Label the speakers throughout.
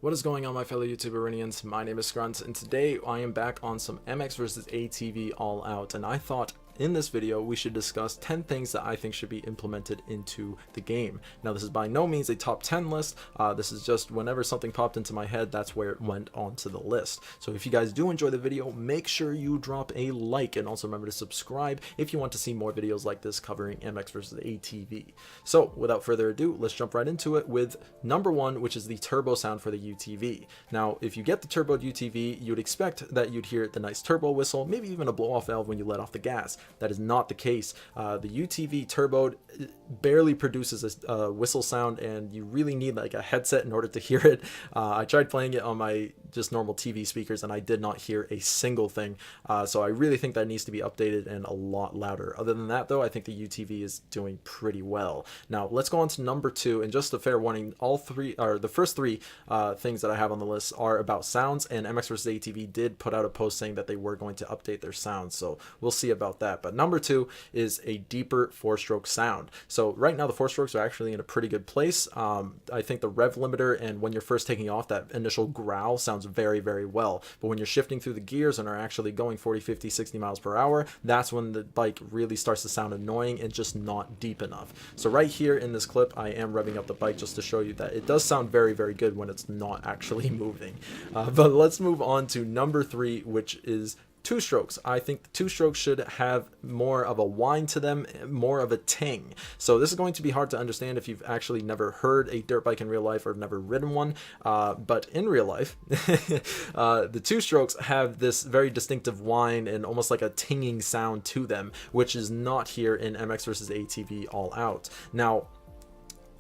Speaker 1: What is going on, my fellow YouTuberians? My name is Grunt, and today I am back on some MX vs ATV All Out, and I thought in this video we should discuss 10 things that I think should be implemented into the game. Now, this is by no means a top 10 list. This is just whenever something popped into my head, that's where it went onto the list. So if you guys do enjoy the video, make sure you drop a like, and also remember to subscribe if you want to see more videos like this covering MX vs ATV. So without further ado, let's jump right into it with number one, which is the turbo sound for the UTV. Now, if you get the turboed UTV, you'd expect that you'd hear the nice turbo whistle, maybe even a blow-off valve when you let off the gas. That is not the case. The UTV turboed barely produces a whistle sound, and you really need like a headset in order to hear it. I tried playing it on my just normal TV speakers, and I did not hear a single thing. So I really think that needs to be updated and a lot louder. Other than that, though, I think the UTV is doing pretty well. Now, let's go on to number two, and just a fair warning, all three, or the first three things that I have on the list are about sounds, and MX vs ATV did put out a post saying that they were going to update their sounds, so we'll see about that. But number two is a deeper four-stroke sound. So right now the four strokes are actually in a pretty good place. I think the rev limiter and when you're first taking off, that initial growl sounds very, very well. But when you're shifting through the gears and are actually going 40, 50, 60 miles per hour, that's when the bike really starts to sound annoying and just not deep enough. So right here in this clip, I am revving up the bike just to show you that it does sound very, very good when it's not actually moving. But let's move on to number three, which is two strokes. I think the two strokes should have more of a whine to them, more of a ting. So this is going to be hard to understand if you've actually never heard a dirt bike in real life or never ridden one. But in real life, the two strokes have this very distinctive whine and almost like a tinging sound to them, which is not here in MX vs ATV All Out. Now,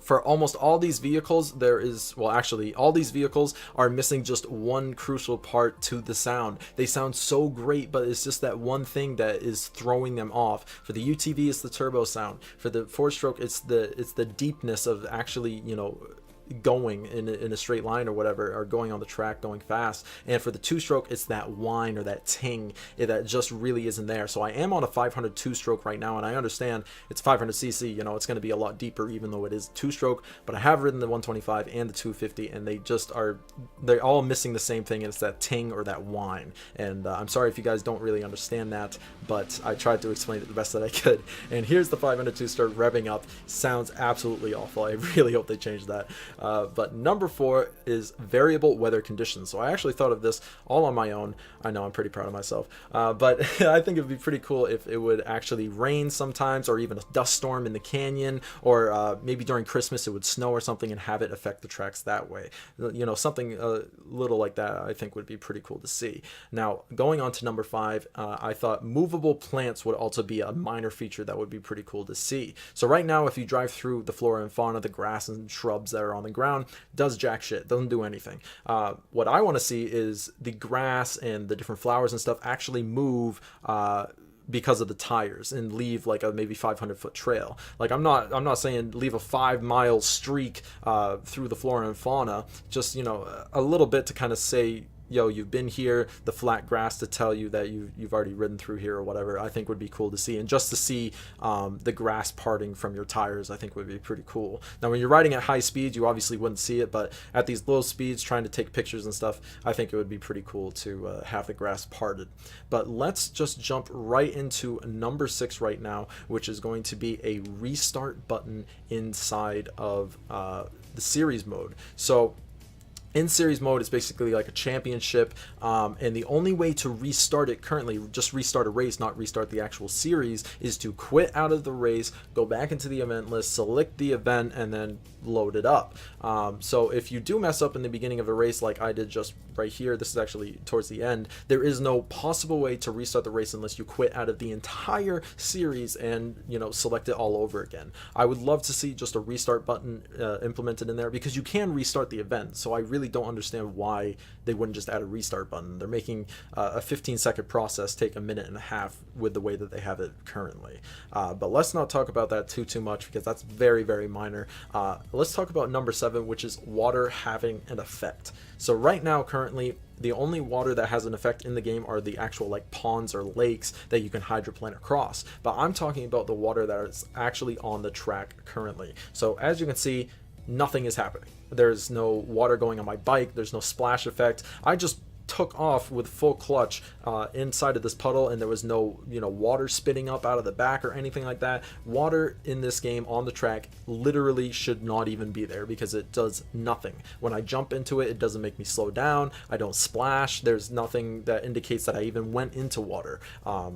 Speaker 1: for almost all these vehicles, there is, well, actually, all these vehicles are missing just one crucial part to the sound. They sound so great, but it's just that one thing that is throwing them off. For the UTV, it's the turbo sound. For the four-stroke, it's the deepness of actually, you know, going in a straight line or whatever, or going on the track, going fast. And for the two-stroke, it's that whine or that ting that just really isn't there. So I am on a 500 two-stroke right now, and I understand it's 500cc, you know, it's going to be a lot deeper even though it is two-stroke, but I have ridden the 125 and the 250, and they're all missing the same thing, and it's that ting or that whine. And I'm sorry if you guys don't really understand that, but I tried to explain it the best that I could. And here's the 500 two-stroke revving up. Sounds absolutely awful. I really hope they change that. But number four is variable weather conditions. So I actually thought of this all on my own. I know I'm pretty proud of myself, but I think it would be pretty cool if it would actually rain sometimes, or even a dust storm in the canyon, or maybe during Christmas it would snow or something and have it affect the tracks that way. You know, something little like that I think would be pretty cool to see. Now, going on to number five, I thought movable plants would also be a minor feature that would be pretty cool to see. So right now, if you drive through the flora and fauna, the grass and shrubs that are on the ground, does jack shit, doesn't do anything. What I want to see is the grass and the different flowers and stuff actually move because of the tires, and leave like a maybe 500-foot trail. Like, I'm not saying leave a 5-mile streak through the flora and fauna, just, you know, a little bit to kind of say, yo, you've been here, the flat grass to tell you that you've already ridden through here or whatever, I think would be cool to see. And just to see the grass parting from your tires, I think would be pretty cool. Now, when you're riding at high speeds, you obviously wouldn't see it, but at these low speeds, trying to take pictures and stuff, I think it would be pretty cool to have the grass parted. But let's just jump right into number six right now, which is going to be a restart button inside of the series mode. So in series mode, it's basically like a championship, and the only way to restart it currently, just restart a race, not restart the actual series, is to quit out of the race, go back into the event list, select the event, and then load it up. So if you do mess up in the beginning of a race like I did just right here, this is actually towards the end, there is no possible way to restart the race unless you quit out of the entire series and, you know, select it all over again. I would love to see just a restart button implemented in there, because you can restart the event. So I really don't understand why they wouldn't just add a restart button. They're making a 15-second process take a minute and a half with the way that they have it currently. But let's not talk about that too much, because that's very, very minor. Let's talk about number seven, which is water having an effect. So right now, currently, the only water that has an effect in the game are the actual like ponds or lakes that you can hydroplane across. But I'm talking about the water that is actually on the track currently. So as you can see, nothing is happening. There's no water going on my bike. There's no splash effect. I just took off with full clutch inside of this puddle, and there was no water spitting up out of the back or anything like that. Water in this game on the track literally should not even be there, because it does nothing. When I jump into it, it doesn't make me slow down. I don't splash. There's nothing that indicates that I even went into water.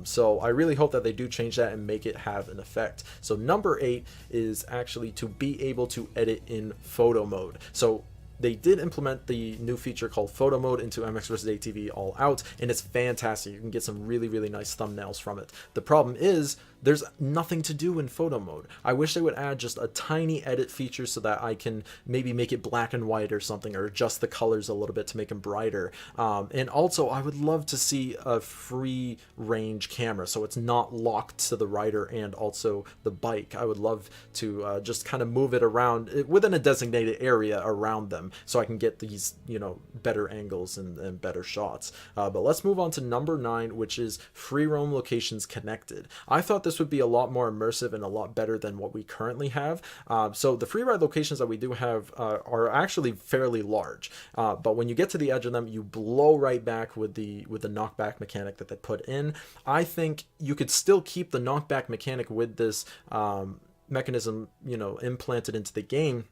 Speaker 1: So I really hope that they do change that and make it have an effect. So number 8 is actually to be able to edit in photo mode. So they did implement the new feature called photo mode into MX vs. ATV All Out, and it's fantastic. You can get some really, really nice thumbnails from it. The problem is there's nothing to do in photo mode. I wish they would add just a tiny edit feature so that I can maybe make it black and white or something, or adjust the colors a little bit to make them brighter. And also, I would love to see a free range camera, so it's not locked to the rider and also the bike. I would love to just kind of move it around within a designated area around them, so I can get these better angles and better shots. But let's move on to number 9, which is free roam locations connected. I thought this would be a lot more immersive and a lot better than what we currently have. So the free ride locations that we do have are actually fairly large, but when you get to the edge of them, you blow right back with the knockback mechanic that they put in. I think you could still keep the knockback mechanic with this mechanism implanted into the game,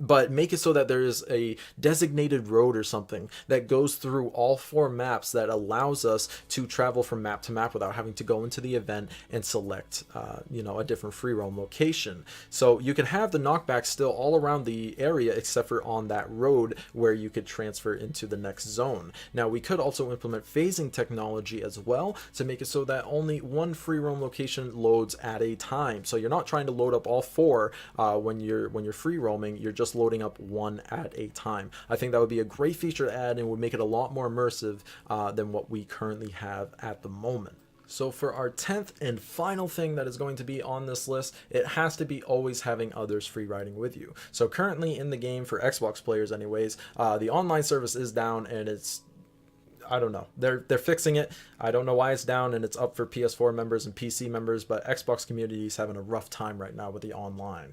Speaker 1: but make it so that there is a designated road or something that goes through all 4 maps that allows us to travel from map to map without having to go into the event and select a different free roam location. So you can have the knockback still all around the area except for on that road where you could transfer into the next zone. Now we could also implement phasing technology as well to make it so that only one free roam location loads at a time. So you're not trying to load up all 4 when you're free roaming. You're just loading up one at a time. I think that would be a great feature to add and would make it a lot more immersive than what we currently have at the moment. So for our 10th and final thing that is going to be on this list, it has to be always having others free riding with you. So currently in the game, for Xbox players anyways, the online service is down, and I don't know. They're fixing it. I don't know why it's down, and it's up for PS4 members and PC members, but Xbox community is having a rough time right now with the online.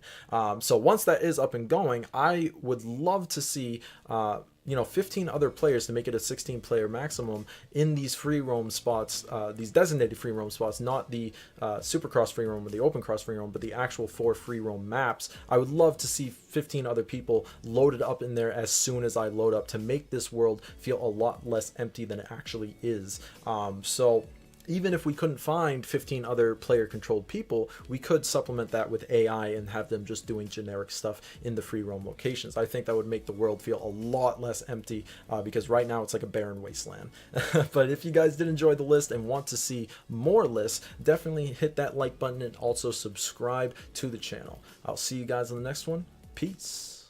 Speaker 1: So once that is up and going, I would love to see 15 other players to make it a 16-player maximum in these free roam spots, these designated free roam spots, not the Supercross free roam or the Open Cross free roam, but the actual 4 free roam maps. I would love to see 15 other people loaded up in there as soon as I load up to make this world feel a lot less empty than it actually is. So even if we couldn't find 15 other player controlled people, we could supplement that with AI and have them just doing generic stuff in the free roam locations. I think that would make the world feel a lot less empty, because right now it's like a barren wasteland. But if you guys did enjoy the list and want to see more lists, definitely hit that like button and also subscribe to the channel. I'll see you guys in the next one. Peace.